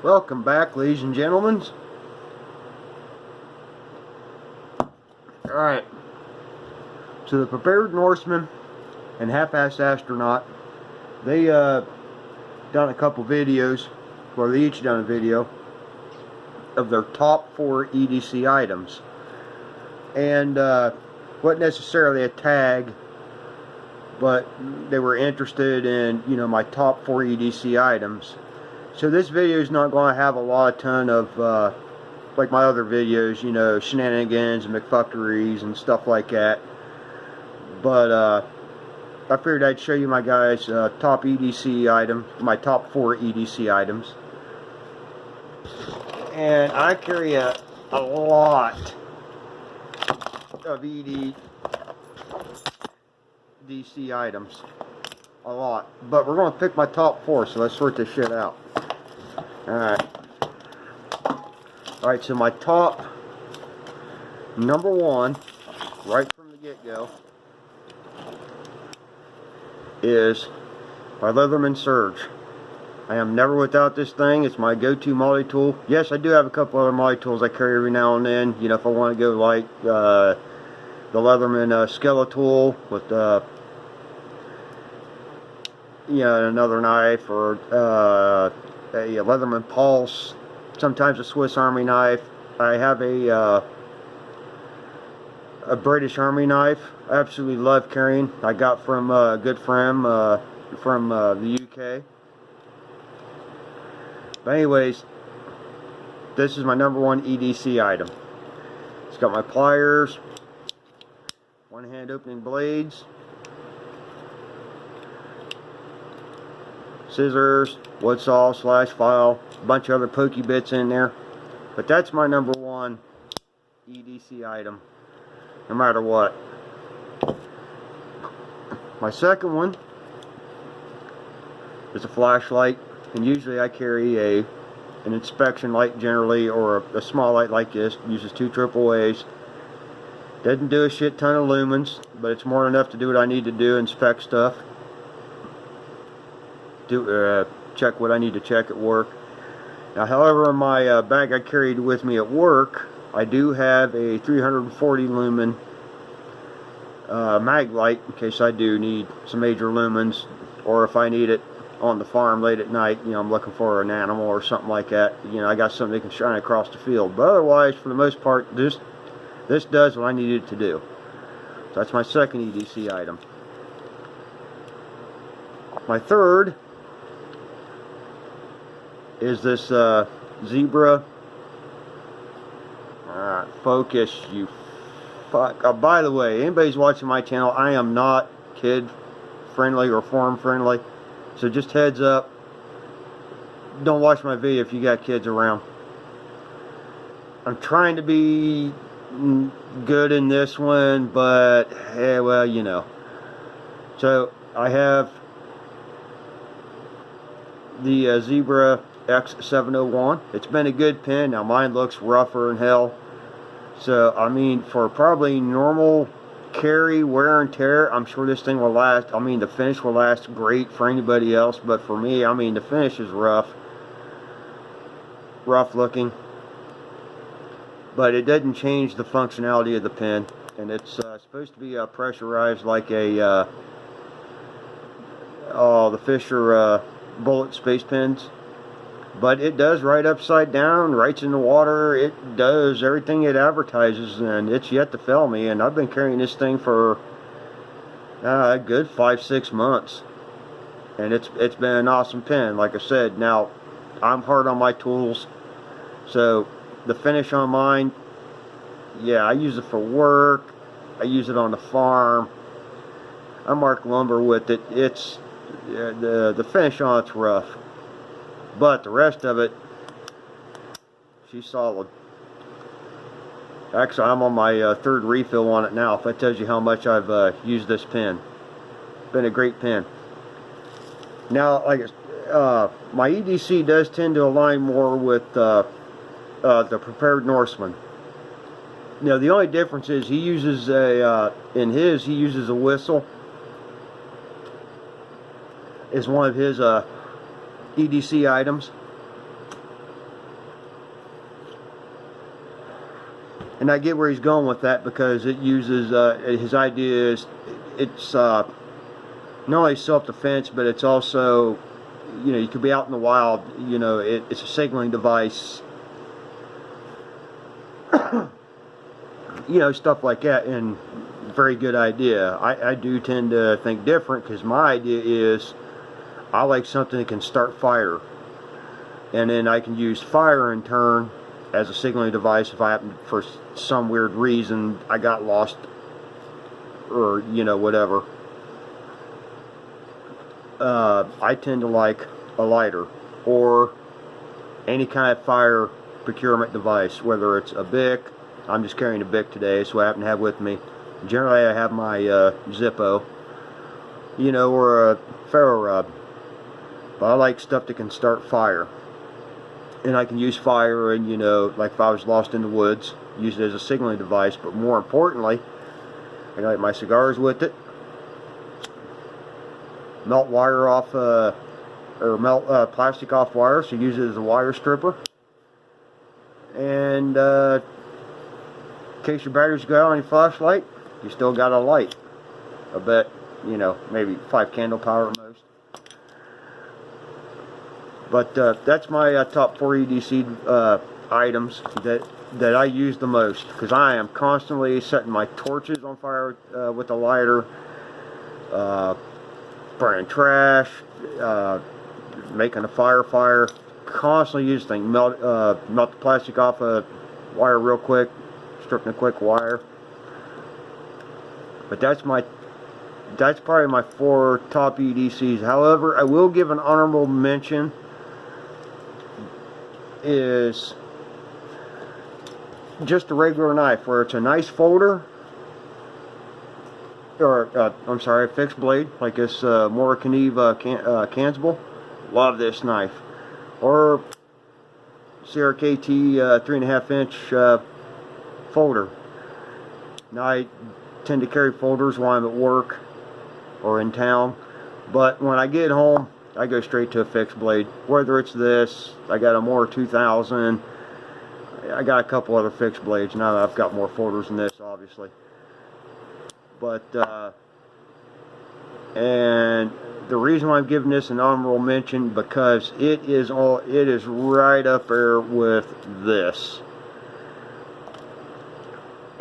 Welcome back, ladies and gentlemen. Alright, so the Prepared Norseman and Half-Assed Astronaut, they done a couple videos, well, they each done a video of their top 4 EDC items. And wasn't necessarily a tag, but they were interested in, you know, my top 4 EDC items. So this video is not going to have a ton of like my other videos, you know, shenanigans and McFuckeries and stuff like that. But I figured I'd show you my guys' top EDC items, my top 4 EDC items. And I carry a lot of EDC items. A lot. But we're going to pick my top 4, so let's sort this shit out. Alright, so my top number 1, right from the get-go, is my Leatherman Surge. I am never without this thing. It's my go-to multi-tool. Yes, I do have a couple other multi-tools I carry every now and then. You know, if I want to go like the Leatherman Skeletal with you know, another knife, or a Leatherman Pulse, sometimes a Swiss Army knife. I have a British Army knife I absolutely love carrying. I got from a good friend from the UK. But anyways, this is my number 1 EDC item. It's got my pliers, one-hand opening blades, scissors, wood saw / file, a bunch of other pokey bits in there. But that's my number 1 EDC item, no matter what. My second one is a flashlight, and usually I carry an inspection light generally, or a small light like this. Uses 2 AAAs. Doesn't do a shit ton of lumens, but it's more than enough to do what I need to do, inspect stuff, check what I need to check at work. Now, however, in my bag I carried with me at work, I do have a 340 lumen mag light, in case I do need some major lumens, or if I need it on the farm late at night, you know, I'm looking for an animal or something like that. You know, I got something that can shine across the field. But otherwise, for the most part, this does what I need it to do. So that's my second EDC item. My third is this zebra. Alright, focus, you fuck. By the way, anybody's watching my channel, I am not kid friendly or forum friendly, so just heads up, don't watch my video if you got kids around. I'm trying to be good in this one, but hey, well, you know. So I have the Zebra X701. It's been a good pen. Now mine looks rougher than hell, so I mean, for probably normal carry, wear and tear, I'm sure this thing will last. I mean, the finish will last great for anybody else, but for me, I mean, the finish is rough looking, but it doesn't change the functionality of the pen. And it's supposed to be pressurized like a the Fisher bullet space pens, but it does write upside down, writes in the water. It does everything it advertises, and it's yet to fail me. And I've been carrying this thing for a good 5-6 months, and it's been an awesome pen. Like I said, now I'm hard on my tools, so the finish on mine, yeah, I use it for work, I use it on the farm, I mark lumber with it. It's the finish on it's rough, but the rest of it, she's solid. Actually, I'm on my 3rd refill on it now, if that tells you how much I've used this pen. Been a great pen. Now, like my EDC does tend to align more with the Prepared Norseman. Now, the only difference is he uses he uses a whistle is one of his EDC items. And I get where he's going with that, because it uses, his idea is, it's not only self-defense, but it's also, you know, you could be out in the wild, you know, it's a signaling device, you know, stuff like that. And very good idea. I do tend to think different, because my idea is I like something that can start fire, and then I can use fire in turn as a signaling device if I happen, for some weird reason, I got lost, or, you know, whatever. I tend to like a lighter, or any kind of fire procurement device, whether it's a Bic. I'm just carrying a Bic today, so I happen to have with me. Generally I have my Zippo, you know, or a ferro rod. But I like stuff that can start fire. And I can use fire, and, you know, like if I was lost in the woods, use it as a signaling device. But more importantly, I light my cigars with it, melt wire off, or melt plastic off wire, so use it as a wire stripper. And in case your batteries go out on your flashlight, you still got a light. I bet, you know, maybe 5 candle power at most. But that's my top 4 EDC items that I use the most, because I am constantly setting my torches on fire with a lighter, burning trash, making a fire, constantly use things. Melt the plastic off a wire real quick, stripping a quick wire. But that's probably my 4 top EDCs. However, I will give an honorable mention is just a regular knife, where it's a nice folder, or I'm sorry, a fixed blade, like this Morgan Cansable. Love this knife. Or CRKT 3.5 inch folder. Now I tend to carry folders while I'm at work or in town, but when I get home I go straight to a fixed blade. Whether it's this, I got a Mora 2000, I got a couple other fixed blades. Now that I've got more folders than this, obviously. But and the reason why I'm giving this an honorable mention, because it is right up there with this.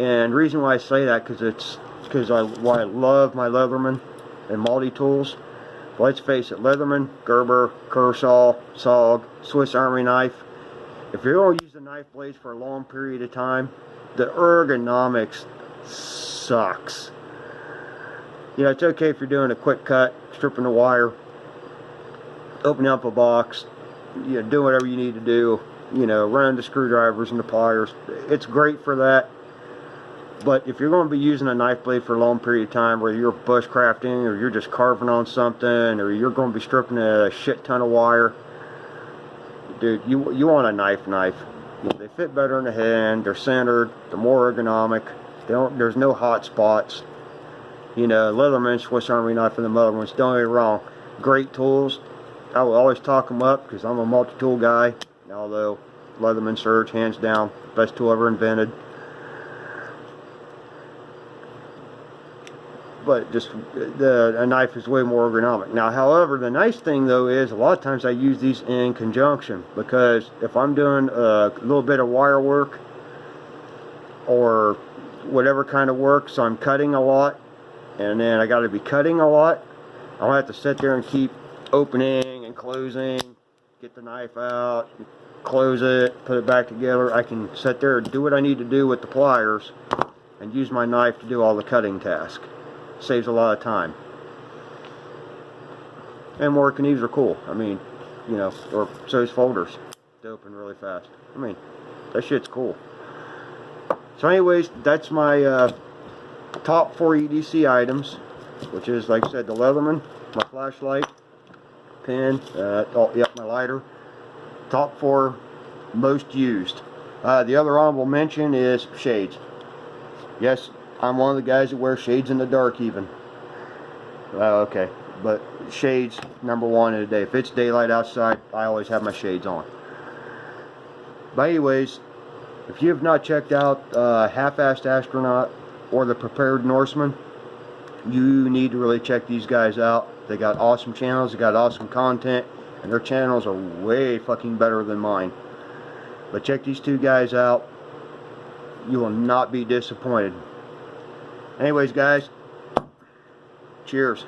And the reason why I say that, because I love my Leatherman and multi-tools. Let's face it, Leatherman, Gerber, Kershaw, SOG, Swiss Army knife. If you're going to use the knife blades for a long period of time, the ergonomics sucks. You know, it's okay if you're doing a quick cut, stripping the wire, opening up a box, you know, doing whatever you need to do, you know, running the screwdrivers and the pliers. It's great for that. But if you're going to be using a knife blade for a long period of time, where you're bushcrafting, or you're just carving on something, or you're going to be stripping a shit ton of wire, dude, you want a knife. You know, they fit better in the hand, they're centered, they're more ergonomic, there's no hot spots. You know, Leatherman, Swiss Army knife, and the other ones, don't get me wrong, great tools. I will always talk them up, because I'm a multi-tool guy, although Leatherman Surge, hands down, best tool ever invented. But just a knife is way more ergonomic. Now, however, the nice thing though is a lot of times I use these in conjunction, because if I'm doing a little bit of wire work or whatever kind of work, so I'm cutting a lot, and then I got to be cutting a lot, I don't have to sit there and keep opening and closing, get the knife out, close it, put it back together. I can sit there and do what I need to do with the pliers and use my knife to do all the cutting task. Saves a lot of time. And Morgan knives are cool. I mean, you know, or so is folders. They open really fast. I mean, that shit's cool. So anyways, that's my top 4 EDC items, which is, like I said, the Leatherman, my flashlight, pen, my lighter. Top 4 most used. The other honorable mention is shades. Yes, I'm one of the guys that wear shades in the dark even. Okay, but shades, number 1 in the day. If it's daylight outside, I always have my shades on. But anyways, If you have not checked out Half-Assed Astronaut or the Prepared Norseman, you need to really check these guys out. They got awesome channels, they got awesome content, and their channels are way fucking better than mine. But check these two guys out. You will not be disappointed. Anyways, guys, cheers.